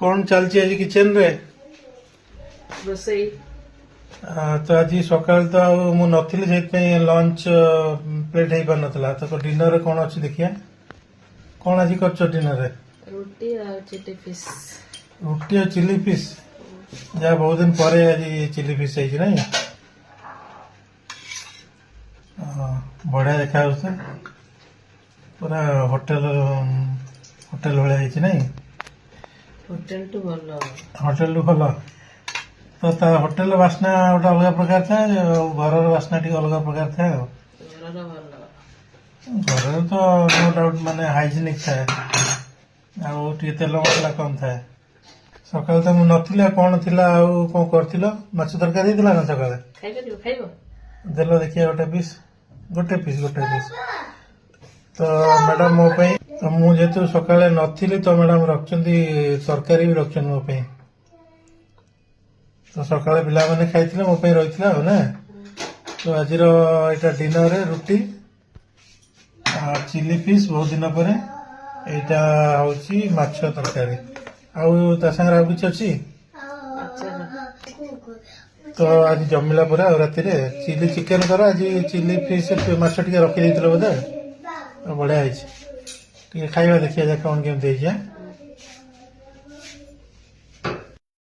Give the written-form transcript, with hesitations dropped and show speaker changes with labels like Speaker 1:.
Speaker 1: कौन चलती आज किचन रे
Speaker 2: रोसई
Speaker 1: तो आज सकाल तो मु नथिली से लंच प्लेट हो पार नाला तो डिनर कौन अच्छी देखिए कौन आज कर डिनर रे
Speaker 2: रोटी और चिली फिश
Speaker 1: रुटी और चिली फिश जहाँ बहुत दिन पर आज चिली फिश है नहीं बढ़िया देखा पूरा होटेल होटेल भाया है नहीं
Speaker 2: होटेल टू भल
Speaker 1: होटेल भल तो होटेल बास्ना गोटे अलग प्रकार था घर बास्ना टी अलग प्रकार था
Speaker 2: घरर भल
Speaker 1: घर तो नो डाउट माने हाइजीनिक थाए तेल मसला कम थाए सकाल तो मु नथिला कौन थिला कौन करथिलो माछ तरकारी दिला ना सकाले
Speaker 2: खाइबो
Speaker 1: देलो देखिए गोटे पीस तो मैडम मो पे मु जेतु सकाले नथिली तो मैडम रखचंदी तरकारी भी रखचन मो पे तो सकाले पिला माने खाइथिले मो पे रहिथिला हो ना तो आज एटा डिनर रे रुटी चिली फिश बहुत दिन पर एटा होची माछ तरकारी आउ ता संग आउ किछ अछि तो आज जमिला पर राति रे चिली चिकेन कर आज चिली फिश माछ टिके रखी देथिलो बोधे बढ़िया है खाइबा देखिए कौन केमती है।